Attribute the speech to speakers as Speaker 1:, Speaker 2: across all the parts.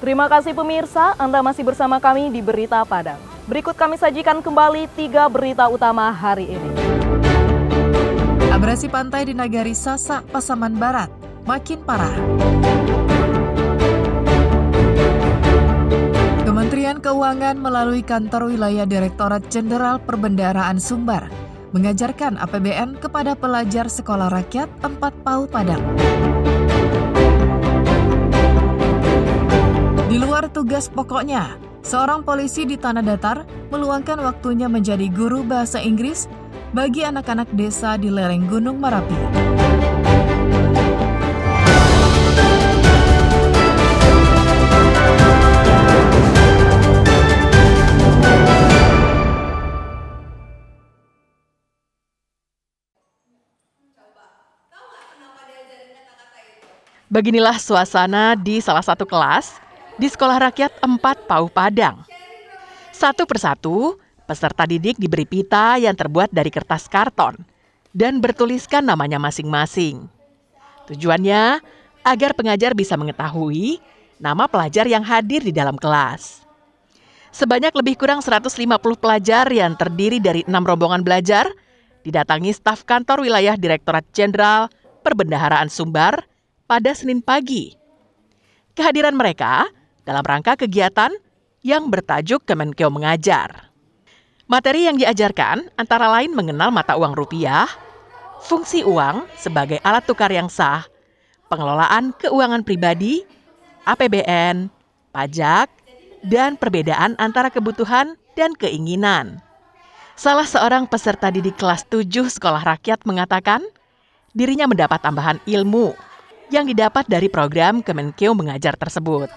Speaker 1: Terima kasih pemirsa, Anda masih bersama kami di Berita Padang. Berikut kami sajikan kembali 3 berita utama hari ini.
Speaker 2: Abrasi pantai di Nagari Sasak, Pasaman Barat makin parah. Kementerian Keuangan melalui Kantor Wilayah Direktorat Jenderal Perbendaharaan Sumbar mengajarkan APBN kepada pelajar Sekolah Rakyat 4 PAUD Padang. Di luar tugas pokoknya, seorang polisi di Tanah Datar meluangkan waktunya menjadi guru bahasa Inggris bagi anak-anak desa di lereng Gunung Merapi.
Speaker 3: Beginilah suasana di salah satu kelas di Sekolah Rakyat 4 PAUD Padang. Satu persatu, peserta didik diberi pita yang terbuat dari kertas karton dan bertuliskan namanya masing-masing. Tujuannya agar pengajar bisa mengetahui nama pelajar yang hadir di dalam kelas. Sebanyak lebih kurang 150 pelajar yang terdiri dari 6 rombongan belajar didatangi staf kantor wilayah Direktorat Jenderal Perbendaharaan Sumbar pada Senin pagi. Kehadiran mereka dalam rangka kegiatan yang bertajuk Kemenkeu Mengajar. Materi yang diajarkan antara lain mengenal mata uang rupiah, fungsi uang sebagai alat tukar yang sah, pengelolaan keuangan pribadi, APBN, pajak, dan perbedaan antara kebutuhan dan keinginan. Salah seorang peserta didik kelas 7 Sekolah Rakyat mengatakan dirinya mendapat tambahan ilmu yang didapat dari program Kemenkeu Mengajar tersebut.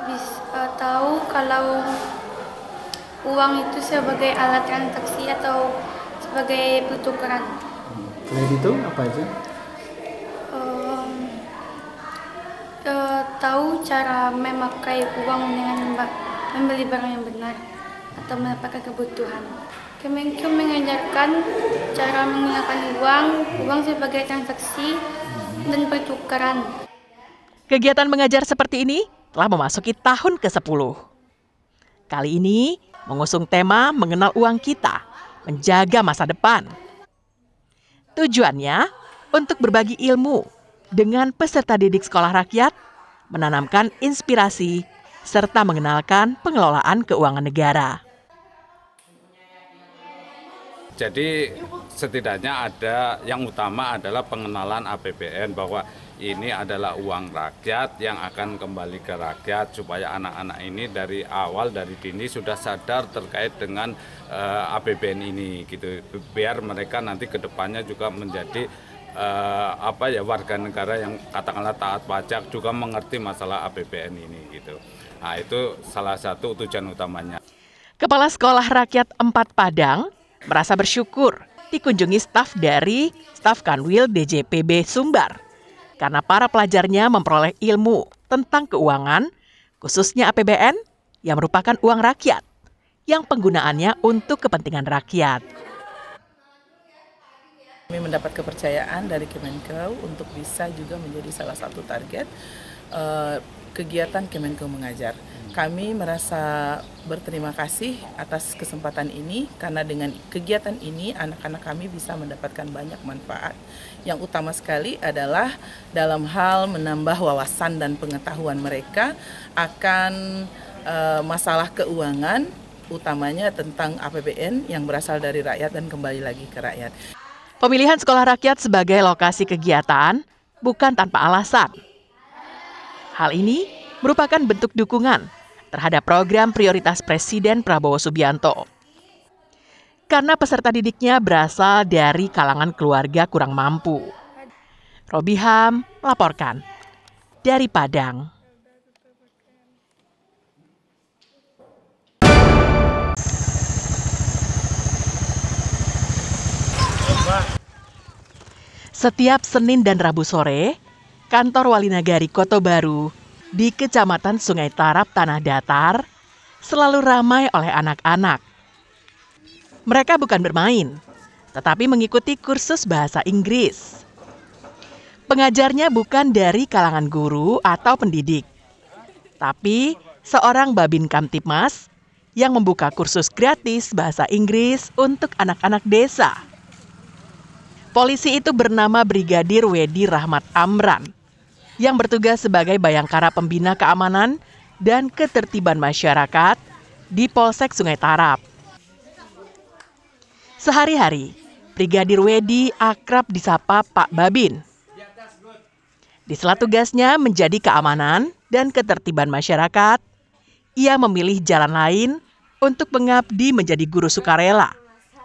Speaker 4: Bisa tahu kalau uang itu sebagai alat transaksi atau sebagai pertukaran.
Speaker 5: Selain itu apa aja?
Speaker 4: Tahu cara memakai uang dengan membeli barang yang benar atau mendapatkan kebutuhan. Kemenkeu mengajarkan cara menggunakan uang sebagai transaksi dan pertukaran.
Speaker 3: Kegiatan mengajar seperti ini telah memasuki tahun ke-10. Kali ini mengusung tema mengenal uang kita, menjaga masa depan. Tujuannya untuk berbagi ilmu dengan peserta didik Sekolah Rakyat, menanamkan inspirasi, serta mengenalkan pengelolaan keuangan negara.
Speaker 6: Jadi setidaknya ada yang utama adalah pengenalan APBN bahwa ini adalah uang rakyat yang akan kembali ke rakyat supaya anak-anak ini dari awal dari dini sudah sadar terkait dengan APBN ini gitu. Biar mereka nanti ke depannya juga menjadi warga negara yang katakanlah taat pajak juga mengerti masalah APBN ini gitu. Nah, itu salah satu tujuan utamanya.
Speaker 3: Kepala Sekolah Rakyat 4 Padang merasa bersyukur dikunjungi staf dari staf Kanwil DJPB Sumbar karena para pelajarnya memperoleh ilmu tentang keuangan, khususnya APBN yang merupakan uang rakyat yang penggunaannya untuk kepentingan rakyat.
Speaker 7: Kami mendapat kepercayaan dari Kemenkeu untuk bisa juga menjadi salah satu target kegiatan Kemenkeu Mengajar. Kami merasa berterima kasih atas kesempatan ini karena dengan kegiatan ini anak-anak kami bisa mendapatkan banyak manfaat. Yang utama sekali adalah dalam hal menambah wawasan dan pengetahuan mereka akan masalah keuangan, utamanya tentang APBN yang berasal dari rakyat dan kembali lagi ke rakyat.
Speaker 3: Pemilihan Sekolah Rakyat sebagai lokasi kegiatan bukan tanpa alasan. Hal ini merupakan bentuk dukungan terhadap program prioritas Presiden Prabowo Subianto. Karena peserta didiknya berasal dari kalangan keluarga kurang mampu. Robiham melaporkan dari Padang. Setiap Senin dan Rabu sore, kantor Wali Nagari Koto Baru di Kecamatan Sungai Tarap, Tanah Datar, selalu ramai oleh anak-anak. Mereka bukan bermain, tetapi mengikuti kursus bahasa Inggris. Pengajarnya bukan dari kalangan guru atau pendidik, tapi seorang Babin Kamtipmas yang membuka kursus gratis bahasa Inggris untuk anak-anak desa. Polisi itu bernama Brigadir Wedi Rahmat Amran, yang bertugas sebagai Bayangkara Pembina Keamanan dan Ketertiban Masyarakat di Polsek Sungai Tarap. Sehari-hari, Brigadir Wedi akrab disapa Pak Babin. Di sela tugasnya menjadi keamanan dan ketertiban masyarakat, ia memilih jalan lain untuk mengabdi menjadi guru sukarela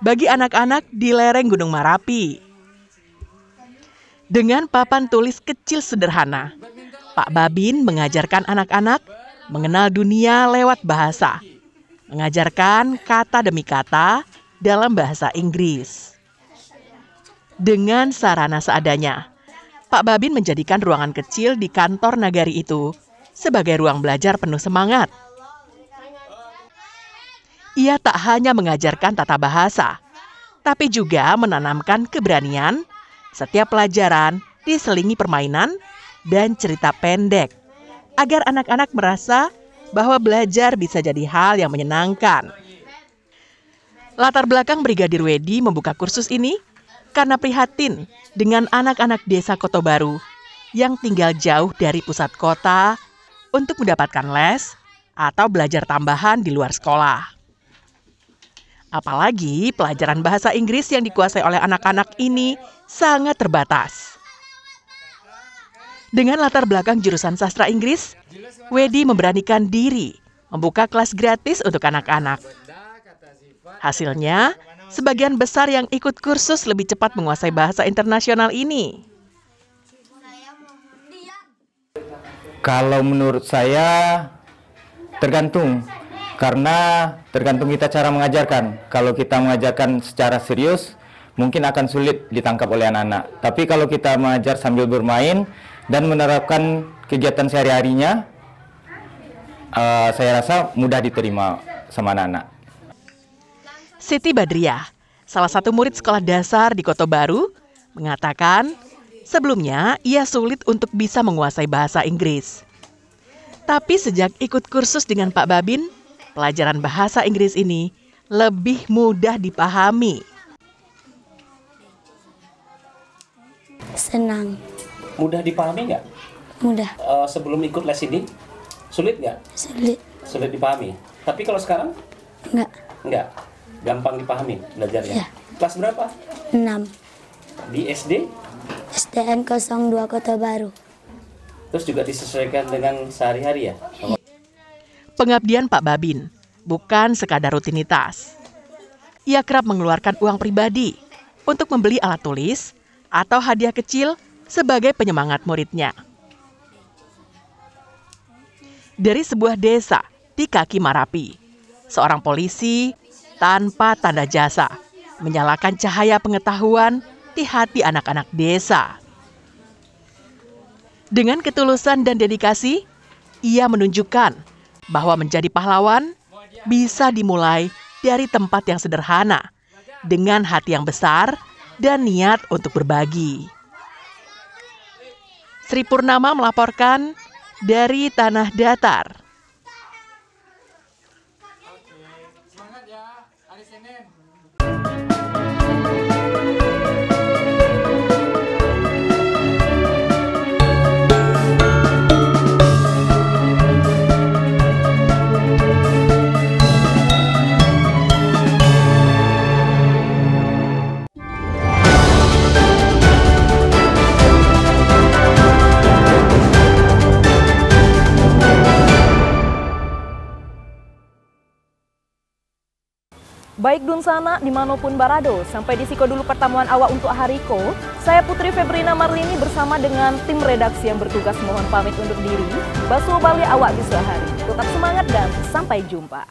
Speaker 3: bagi anak-anak di lereng Gunung Marapi. Dengan papan tulis kecil sederhana, Pak Babin mengajarkan anak-anak mengenal dunia lewat bahasa, mengajarkan kata demi kata dalam bahasa Inggris. Dengan sarana seadanya, Pak Babin menjadikan ruangan kecil di kantor nagari itu sebagai ruang belajar penuh semangat. Ia tak hanya mengajarkan tata bahasa, tapi juga menanamkan keberanian. Setiap pelajaran diselingi permainan dan cerita pendek, agar anak-anak merasa bahwa belajar bisa jadi hal yang menyenangkan. Latar belakang Brigadir Wedi membuka kursus ini karena prihatin dengan anak-anak desa Kotobaru yang tinggal jauh dari pusat kota untuk mendapatkan les atau belajar tambahan di luar sekolah. Apalagi pelajaran bahasa Inggris yang dikuasai oleh anak-anak ini sangat terbatas. Dengan latar belakang jurusan sastra Inggris, Wedi memberanikan diri membuka kelas gratis untuk anak-anak. Hasilnya, sebagian besar yang ikut kursus lebih cepat menguasai bahasa internasional ini.
Speaker 8: Kalau menurut saya tergantung. Karena tergantung kita cara mengajarkan. Kalau kita mengajarkan secara serius, mungkin akan sulit ditangkap oleh anak-anak. Tapi kalau kita mengajar sambil bermain dan menerapkan kegiatan sehari-harinya, saya rasa mudah diterima sama anak-anak.
Speaker 3: Siti Badriah, salah satu murid sekolah dasar di Kotobaru, mengatakan sebelumnya ia sulit untuk bisa menguasai bahasa Inggris. Tapi sejak ikut kursus dengan Pak Babin, pelajaran bahasa Inggris ini lebih mudah dipahami.
Speaker 9: Senang.
Speaker 5: Mudah dipahami nggak?
Speaker 9: Mudah.
Speaker 5: Sebelum ikut les ini, sulit nggak?
Speaker 9: Sulit.
Speaker 5: Sulit dipahami. Tapi kalau sekarang?
Speaker 9: Enggak.
Speaker 5: Nggak. Gampang dipahami belajarnya.
Speaker 9: Ya.
Speaker 5: Kelas berapa?
Speaker 9: 6.
Speaker 5: Di SD?
Speaker 9: SDN 02 Kotobaru.
Speaker 5: Terus juga disesuaikan dengan sehari-hari ya?
Speaker 3: Pengabdian Pak Babin bukan sekadar rutinitas. Ia kerap mengeluarkan uang pribadi untuk membeli alat tulis atau hadiah kecil sebagai penyemangat muridnya. Dari sebuah desa di kaki Marapi, seorang polisi tanpa tanda jasa menyalakan cahaya pengetahuan di hati anak-anak desa. Dengan ketulusan dan dedikasi, ia menunjukkan bahwa menjadi pahlawan bisa dimulai dari tempat yang sederhana, dengan hati yang besar dan niat untuk berbagi. Sri Purnama melaporkan dari Tanah Datar.
Speaker 1: Baik Dunsana, dimanapun Barado, sampai di siko dulu pertemuan awak untuk hariko. Saya Putri Febrina Marlini bersama dengan tim redaksi yang bertugas mohon pamit undur diri. Basuh balik awak di sehari. Tetap semangat dan sampai jumpa.